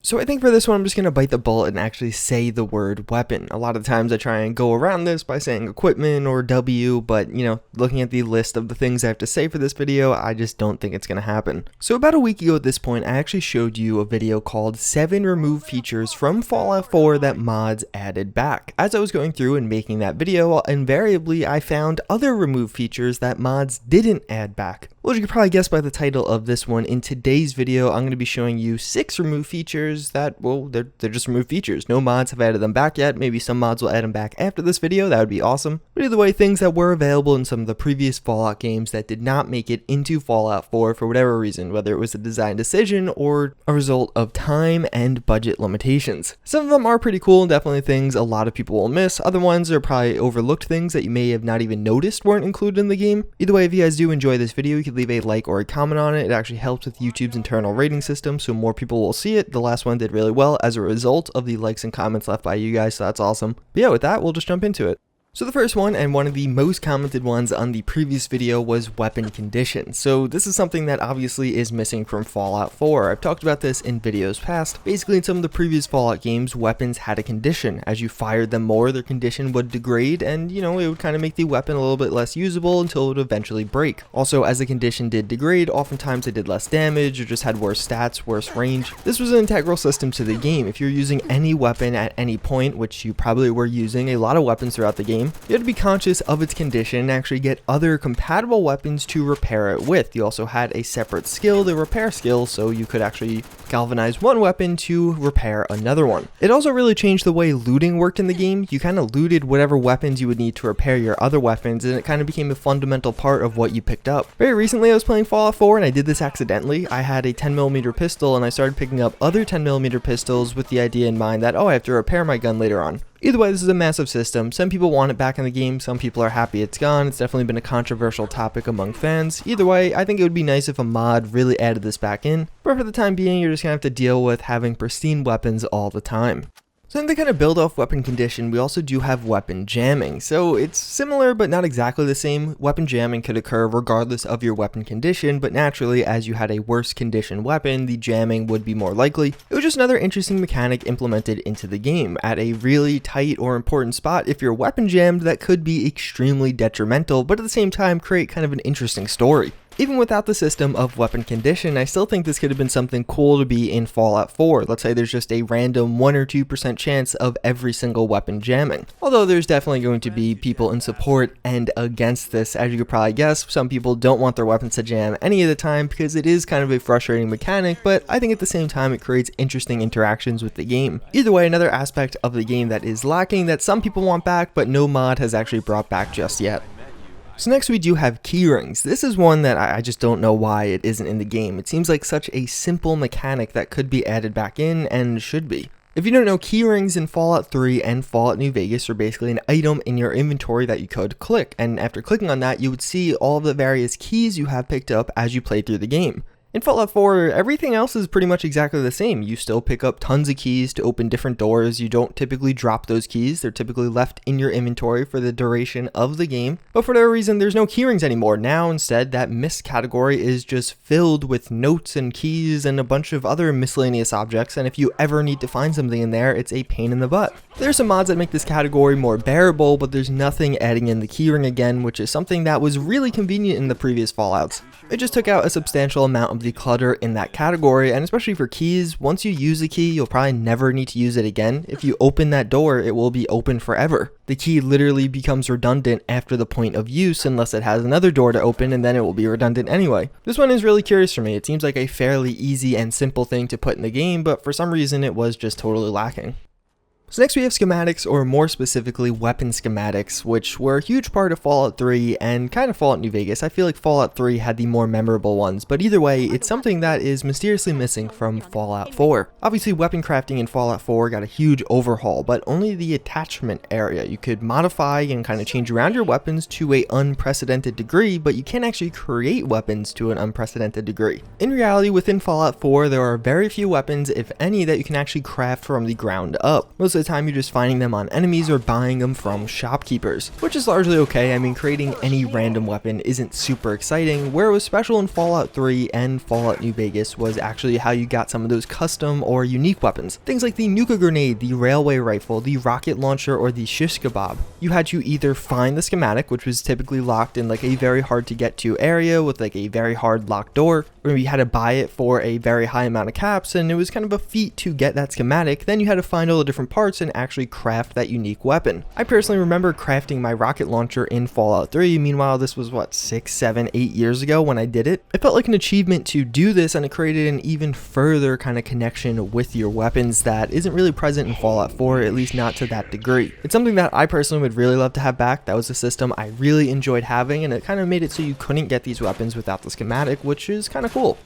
So I think for this one, I'm just going to bite the bullet and actually say the word weapon. A lot of times I try and go around this by saying equipment or W, but looking at the list of the things I have to say for this video, I just don't think it's going to happen. So about a week ago at this point, I actually showed you a video called 7 removed features from Fallout 4 that mods added back. As I was going through and making that video, invariably I found other removed features that mods didn't add back. Well, as you can probably guess by the title of this one, in today's video, I'm going to be showing you 6 removed features that, well, they're just removed features. No mods have added them back yet. Maybe some mods will add them back after this video. That would be awesome. But either way, things that were available in some of the previous Fallout games that did not make it into Fallout 4 for whatever reason, whether it was a design decision or a result of time and budget limitations. Some of them are pretty cool and definitely things a lot of people will miss. Other ones are probably overlooked things that you may have not even noticed weren't included in the game. Either way, if you guys do enjoy this video, you can leave a like or a comment on it. It actually helps with YouTube's internal rating system, so more people will see it. The last one did really well as a result of the likes and comments left by you guys, so that's awesome. But yeah, with that, we'll just jump into it. So the first one, and one of the most commented ones on the previous video, was weapon condition. So this is something that obviously is missing from Fallout 4. I've talked about this in videos past. Basically, in some of the previous Fallout games, weapons had a condition. As you fired them more, their condition would degrade, and it would kind of make the weapon a little bit less usable until it would eventually break. Also, as the condition did degrade, oftentimes it did less damage or just had worse stats, worse range. This was an integral system to the game. If you're using any weapon at any point, which you probably were using a lot of weapons throughout the game, you had to be conscious of its condition and actually get other compatible weapons to repair it with. You also had a separate skill, the repair skill, so you could actually galvanize one weapon to repair another one. It also really changed the way looting worked in the game. You kind of looted whatever weapons you would need to repair your other weapons, and it kind of became a fundamental part of what you picked up. Very recently I was playing Fallout 4 and I did this accidentally. I had a 10mm pistol and I started picking up other 10mm pistols with the idea in mind that, oh, I have to repair my gun later on. Either way, this is a massive system. Some people want it back in the game, some people are happy it's gone. It's definitely been a controversial topic among fans. Either way, I think it would be nice if a mod really added this back in, but for the time being, you're just gonna have to deal with having pristine weapons all the time. So to kind of build off weapon condition, we also do have weapon jamming. So it's similar but not exactly the same. Weapon jamming could occur regardless of your weapon condition, but naturally as you had a worse condition weapon, the jamming would be more likely. It was just another interesting mechanic implemented into the game. At a really tight or important spot, if your weapon jammed, that could be extremely detrimental, but at the same time create kind of an interesting story. Even without the system of weapon condition, I still think this could have been something cool to be in Fallout 4. Let's say there's just a random 1 or 2% chance of every single weapon jamming. Although there's definitely going to be people in support and against this. As you could probably guess, some people don't want their weapons to jam any of the time because it is kind of a frustrating mechanic, but I think at the same time it creates interesting interactions with the game. Either way, another aspect of the game that is lacking that some people want back, but no mod has actually brought back just yet. So next we do have keyrings. This is one that I just don't know why it isn't in the game. It seems like such a simple mechanic that could be added back in and should be. If you don't know, keyrings in Fallout 3 and Fallout New Vegas are basically an item in your inventory that you could click, and after clicking on that you would see all of the various keys you have picked up as you play through the game. In Fallout 4, everything else is pretty much exactly the same. You still pick up tons of keys to open different doors. You don't typically drop those keys. They're typically left in your inventory for the duration of the game. But for whatever reason, there's no keyrings anymore. Now, instead, that missed category is just filled with notes and keys and a bunch of other miscellaneous objects. And if you ever need to find something in there, it's a pain in the butt. There's some mods that make this category more bearable, but there's nothing adding in the keyring again, which is something that was really convenient in the previous Fallouts. It just took out a substantial amount of the clutter in that category, and especially for keys, once you use a key, you'll probably never need to use it again. If you open that door, it will be open forever. The key literally becomes redundant after the point of use unless it has another door to open, and then it will be redundant anyway. This one is really curious for me. It seems like a fairly easy and simple thing to put in the game, but for some reason it was just totally lacking. So next we have schematics, or more specifically weapon schematics, which were a huge part of Fallout 3 and kind of Fallout New Vegas. I feel like Fallout 3 had the more memorable ones, but either way, it's something that is mysteriously missing from Fallout 4. Obviously, weapon crafting in Fallout 4 got a huge overhaul, but only the attachment area. You could modify and kind of change around your weapons to an unprecedented degree, but you can't actually create weapons to an unprecedented degree. In reality, within Fallout 4, there are very few weapons, if any, that you can actually craft from the ground up. Most of the time you're just finding them on enemies or buying them from shopkeepers, which is largely okay. I mean, creating any random weapon isn't super exciting. Where it was special in Fallout 3 and Fallout New Vegas was actually how you got some of those custom or unique weapons. Things like the Nuka Grenade, the Railway Rifle, the Rocket Launcher, or the Shish Kebab. You had to either find the schematic, which was typically locked in like a very hard to get to area with like a very hard locked door, or you had to buy it for a very high amount of caps, and it was kind of a feat to get that schematic. Then you had to find all the different parts and actually craft that unique weapon. I personally remember crafting my rocket launcher in Fallout 3. Meanwhile, this was what, 6, 7, 8 years ago when I did it. It felt like an achievement to do this, and it created an even further kind of connection with your weapons that isn't really present in Fallout 4, at least not to that degree. It's something that I personally would really love to have back. That was a system I really enjoyed having, and it kind of made it so you couldn't get these weapons without the schematic, which is kind of cool.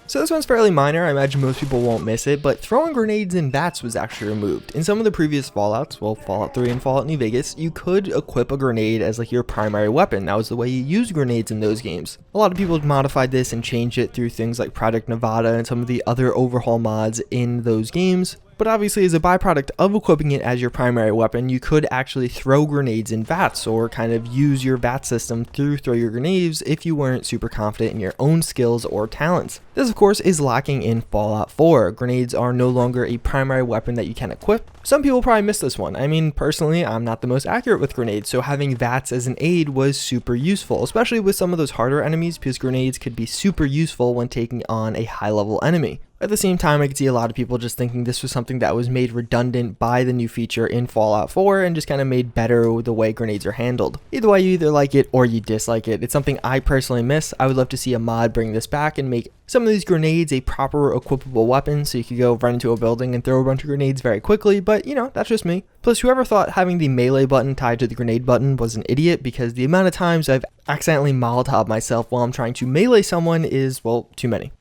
So this one's fairly minor, I imagine most people won't miss it, but throwing grenades in VATS was actually removed. In some of the previous Fallouts, well, Fallout 3 and Fallout New Vegas, you could equip a grenade as like your primary weapon. That was the way you used grenades in those games. A lot of people have modified this and changed it through things like Project Nevada and some of the other overhaul mods in those games. But obviously, as a byproduct of equipping it as your primary weapon, you could actually throw grenades in VATS, or kind of use your VATS system to throw your grenades if you weren't super confident in your own skills or talents. This of course is lacking in Fallout 4. Grenades are no longer a primary weapon that you can equip. Some people probably missed this one. I mean, personally, I'm not the most accurate with grenades, so having VATS as an aid was super useful, especially with some of those harder enemies, because grenades could be super useful when taking on a high level enemy. At the same time, I could see a lot of people just thinking this was something that was made redundant by the new feature in Fallout 4 and just kind of made better the way grenades are handled. Either way, you either like it or you dislike it. It's something I personally miss. I would love to see a mod bring this back and make some of these grenades a proper equipable weapon, so you could go run into a building and throw a bunch of grenades very quickly, but you know, that's just me. Plus, whoever thought having the melee button tied to the grenade button was an idiot, because the amount of times I've accidentally Molotov myself while I'm trying to melee someone is, well, too many.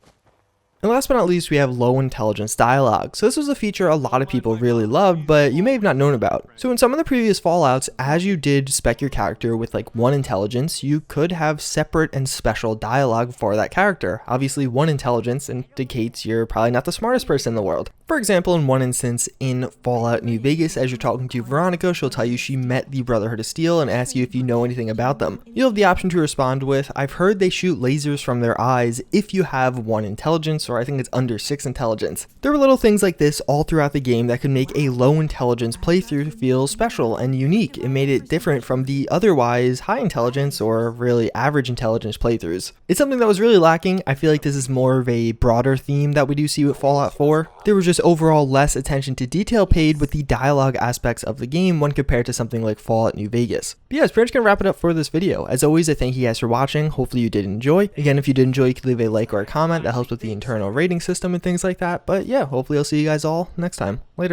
And last but not least, we have low intelligence dialogue. So this was a feature a lot of people really loved, but you may have not known about. So in some of the previous Fallouts, as you did spec your character with like 1 intelligence, you could have separate and special dialogue for that character. Obviously 1 intelligence indicates you're probably not the smartest person in the world. For example, in one instance in Fallout New Vegas, as you're talking to Veronica, she'll tell you she met the Brotherhood of Steel and ask you if you know anything about them. You'll have the option to respond with, "I've heard they shoot lasers from their eyes," if you have 1 intelligence, or I think it's under 6 intelligence. There were little things like this all throughout the game that could make a low intelligence playthrough feel special and unique. It made it different from the otherwise high intelligence or really average intelligence playthroughs. It's something that was really lacking. I feel like this is more of a broader theme that we do see with Fallout 4. There was just overall less attention to detail paid with the dialogue aspects of the game when compared to something like Fallout New Vegas. But yeah, it's pretty much gonna wrap it up for this video. As always, I thank you guys for watching. Hopefully you did enjoy. Again, if you did enjoy, you could leave a like or a comment. That helps with the internal rating system and things like that. But yeah, hopefully I'll see you guys all next time. Later.